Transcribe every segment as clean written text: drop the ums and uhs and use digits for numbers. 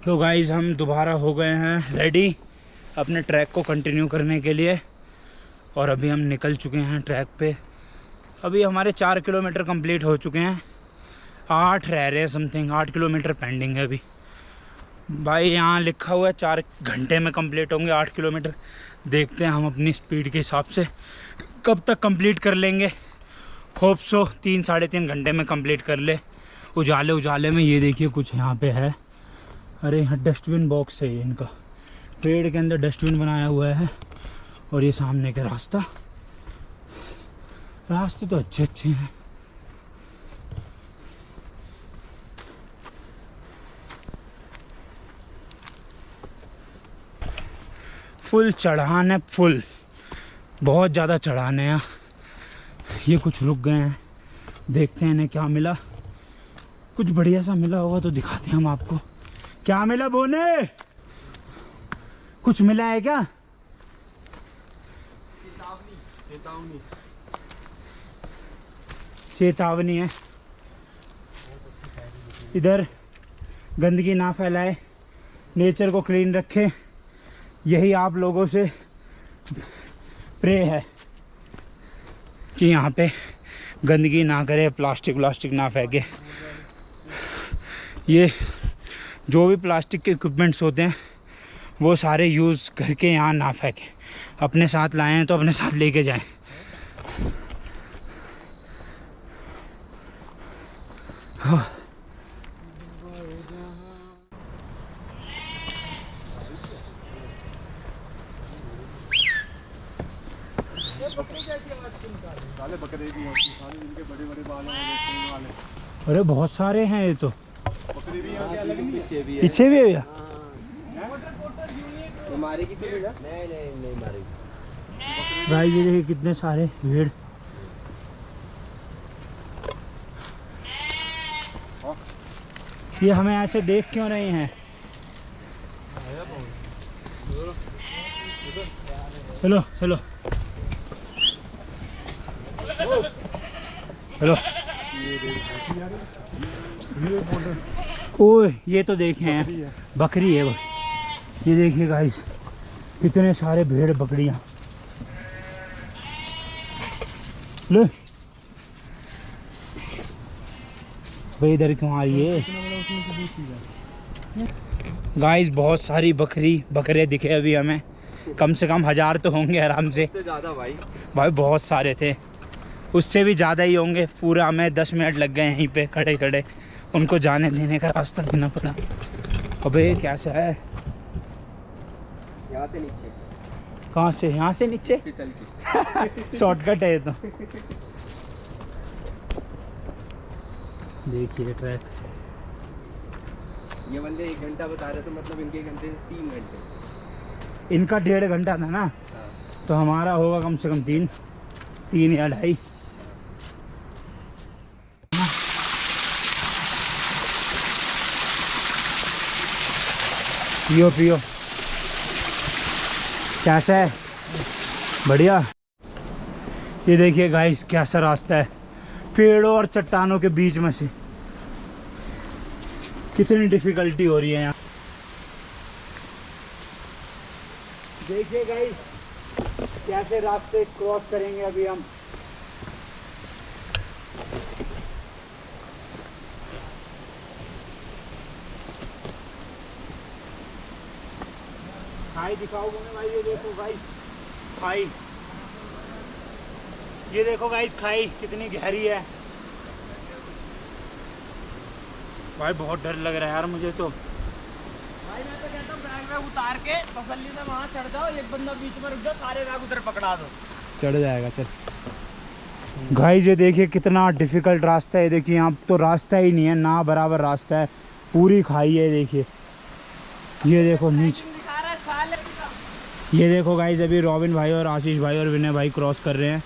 तो गाइज़ हम दोबारा हो गए हैं रेडी अपने ट्रैक को कंटिन्यू करने के लिए। और अभी हम निकल चुके हैं ट्रैक पे। अभी हमारे 4 किलोमीटर कंप्लीट हो चुके हैं, 8 रह रहे हैं समथिंग, 8 किलोमीटर पेंडिंग है अभी। भाई यहाँ लिखा हुआ है 4 घंटे में कंप्लीट होंगे 8 किलोमीटर। देखते हैं हम अपनी स्पीड के हिसाब से कब तक कंप्लीट कर लेंगे। होप सो 3 साढ़े 3 घंटे में कंप्लीट कर ले। उजाले उजाले में ये देखिए कुछ यहाँ पे है। अरे यहाँ डस्टबिन बॉक्स है इनका, पेड़ के अंदर डस्टबिन बनाया हुआ है। और ये सामने का रास्ते तो अच्छे अच्छे हैं। फुल चढ़ान है, फुल बहुत ज़्यादा चढ़ान है। ये कुछ रुक गए हैं, देखते हैं इन्हें क्या मिला। कुछ बढ़िया सा मिला होगा तो दिखाते हैं हम आपको। क्या मिला बोने? कुछ मिला है क्या? चेतावनी है। इधर गंदगी ना फैलाए, नेचर को क्लीन रखे, यही आप लोगों से प्रे है कि यहाँ पे गंदगी ना करे, प्लास्टिक ना फेंके। ये जो भी प्लास्टिक के इक्विपमेंट्स होते हैं वो सारे यूज़ करके यहाँ ना फेंकें। अपने साथ लाए हैं तो अपने साथ लेके जाएं। हाँ। बकरे भी होती हैं, इनके बड़े बड़े बाल हैं। अरे बहुत सारे हैं ये तो। बकरे भी हैं, अलग नहीं है। पीछे भी है भैया। मारेगी तो भैया? नहीं मारेगी। भाई ये देखिए कितने सारे भेड़। ये हमें ऐसे देख क्यों रहे हैं? चलो चलो चलो। ओए ये तो देखे हैं, बकरी है वो। ये देखिए गाइस कितने सारे भेड़ बकरियां। लो भाई इधर क्यों आ रही है गाइस? बहुत सारी बकरे दिखे अभी हमें, कम से कम 1000 तो होंगे आराम से। ज़्यादा भाई बहुत सारे थे, उससे भी ज़्यादा ही होंगे। पूरा हमें 10 मिनट लग गए यहीं पे खड़े खड़े, उनको जाने देने का रास्ता देना पड़ा। अबे कैसा है? यहाँ से नीचे। कहाँ से? यहाँ से नीचे? फिसल की। शॉर्टकट है ये तो। देखिए ट्रैक। ये बंदे 1 घंटा बता रहे थे, मतलब इनके घंटे 3 घंटे। इनका 1.5 घंटा था ना, तो हमारा होगा कम से कम 3 या 2.5। पियो पियो। कैसा है? बढ़िया। ये देखिए गाइस कैसा रास्ता है, पेड़ों और चट्टानों के बीच में से। कितनी डिफिकल्टी हो रही है यहाँ। देखिए गाइस कैसे रास्ते क्रॉस करेंगे अभी हम। खाई दिखाओ भाई। ये देखो गाइस खाई, ये देखो गाइस खाई कितनी गहरी है भाई। बहुत डर लग रहा है यार मुझे तो। भाई मैं तो कहता हूँ बैग वैग उतार के तसल्ली से वहाँ चढ़ जाओ, एक बंदा बीच में रुक जाओ, सारे बैग उधर पकड़ा दो। चढ़ जाएगा चल। गाइस ये देखिए कितना डिफिकल्ट रास्ता है। देखिए यहाँ तो रास्ता ही नहीं है, ना बराबर रास्ता है, पूरी खाई है। देखिए ये देखो नीचे। ये देखो गाइस अभी रॉबिन भाई और आशीष भाई और विनय भाई क्रॉस कर रहे हैं।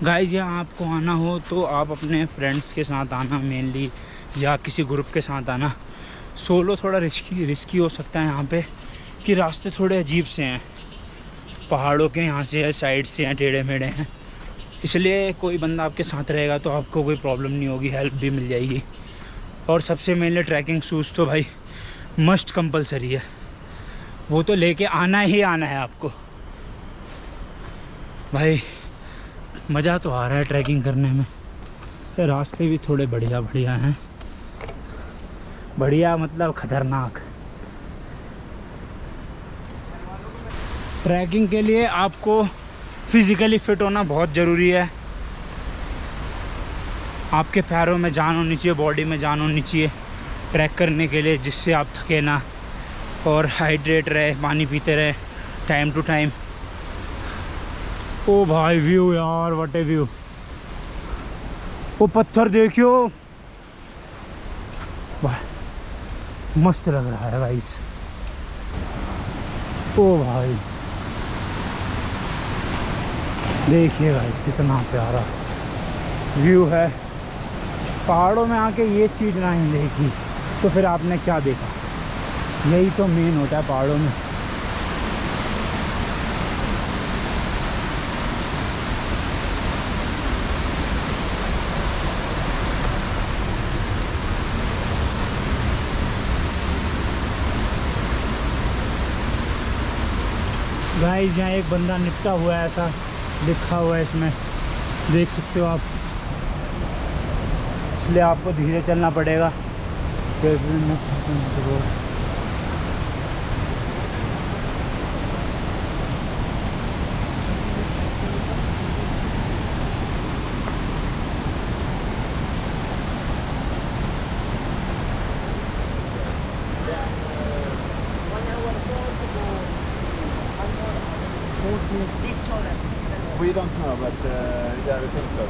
गाइस यहाँ आपको आना हो तो आप अपने फ्रेंड्स के साथ आना मेनली, या किसी ग्रुप के साथ आना। सोलो थोड़ा रिस्की हो सकता है यहाँ पे, कि रास्ते थोड़े अजीब से हैं, पहाड़ों के यहाँ से है, साइड से हैं, टेढ़े मेढ़े हैं। इसलिए कोई बंदा आपके साथ रहेगा तो आपको कोई प्रॉब्लम नहीं होगी, हेल्प भी मिल जाएगी। और सबसे मेनली ट्रैकिंग शूज़ तो भाई मस्ट कंपलसरी है, वो तो लेके आना ही आना है आपको। भाई मज़ा तो आ रहा है ट्रैकिंग करने में, रास्ते भी थोड़े बढ़िया बढ़िया हैं, बढ़िया मतलब ख़तरनाक। ट्रैकिंग के लिए आपको फिज़िकली फ़िट होना बहुत ज़रूरी है। आपके पैरों में जान होनी चाहिए, बॉडी में जान होनी चाहिए ट्रैक करने के लिए, जिससे आप थके ना और हाइड्रेट रहे, पानी पीते रहे टाइम टू टाइम। ओ भाई व्यू यार, व्हाट ए व्यू। वो पत्थर देखियो भाई, मस्त लग रहा है गाइस। ओ भाई देखिए गाइस कितना प्यारा व्यू है। पहाड़ों में आके ये चीज़ ना ही देखी तो फिर आपने क्या देखा। यही तो मेन होता है पहाड़ों में। गाइस यहाँ एक बंदा निपटा हुआ है, ऐसा लिखा हुआ है इसमें, देख सकते हो आप। इसलिए आपको धीरे चलना पड़ेगा। We don't know, but yeah, we think so.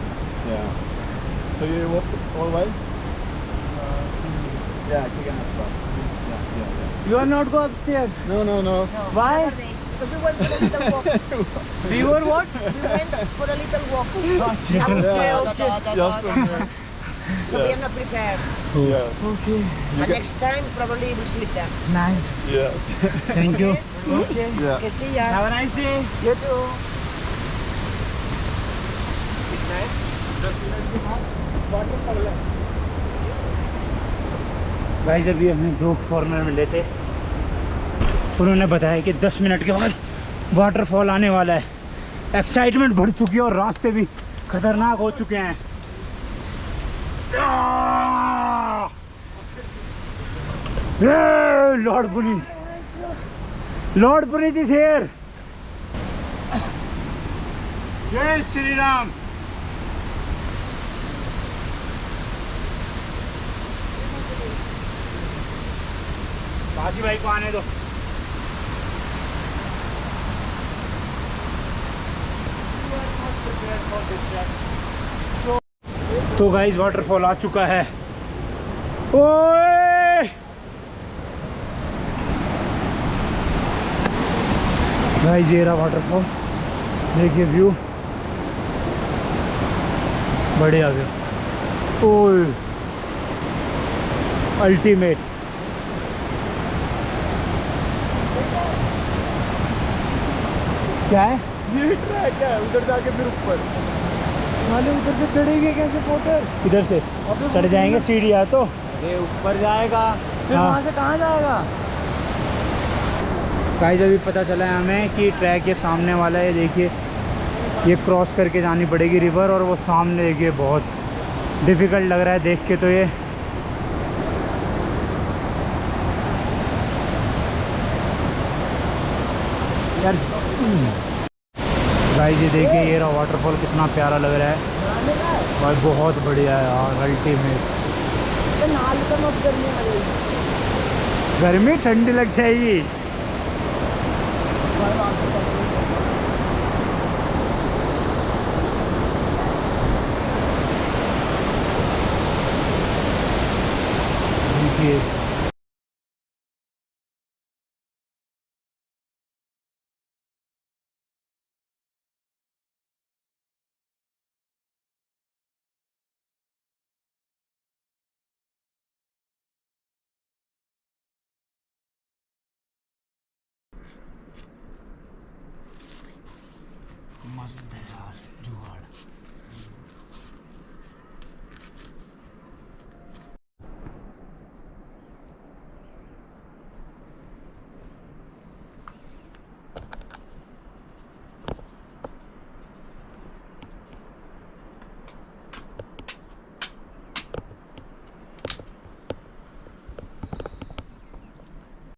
Yeah. So you walk all the way? Yeah, Kigan as well. Yeah. You are not go upstairs. No. Why? Because we went for a little walk. We were what? We went for a little walk. Yeah. Just from there. So we are not prepared. Yes. Okay. And next time probably we'll sleep there. Nice. Yes. Thank you. Okay. Yeah. Okay, see ya. Have a nice day. You too. Guys अभी हमें दो foreigner मिले थे, उन्होंने बताया कि 10 minute के बाद वाटरफॉल आने वाला है। एक्साइटमेंट बढ़ चुकी है और रास्ते भी खतरनाक हो चुके हैं। Lord Puneet is here. जय श्री राम। बासी भाई को आने दो। तो गाइस वाटरफॉल आ चुका है। ओए गाइस ये रहा वाटरफॉल, देखिए व्यू, बढ़िया व्यू। ओए अल्टीमेट। क्या है ये ट्रैक है, उधर जाके फिर ऊपर। साले उधर से चढ़ेंगे कैसे पोटर? इधर से चढ़ जाएंगे, सीढ़ी है तो। अरे ऊपर जाएगा फिर हाँ। वहाँ से कहाँ जाएगा? गाइस अभी पता चला है हमें कि ट्रैक ये सामने वाला है। देखिए ये क्रॉस करके जानी पड़ेगी रिवर, और वो सामने देखिए बहुत डिफ़िकल्ट लग रहा है देख के तो ये। यार गाइस ये देखिए ये रहा वाटरफॉल, कितना प्यारा लग रहा है भाई, बहुत बढ़िया है यार, अल्टीमेट। गर्मी ठंडी लग जाएगी। देखिए मस्त है यार जुगाड़।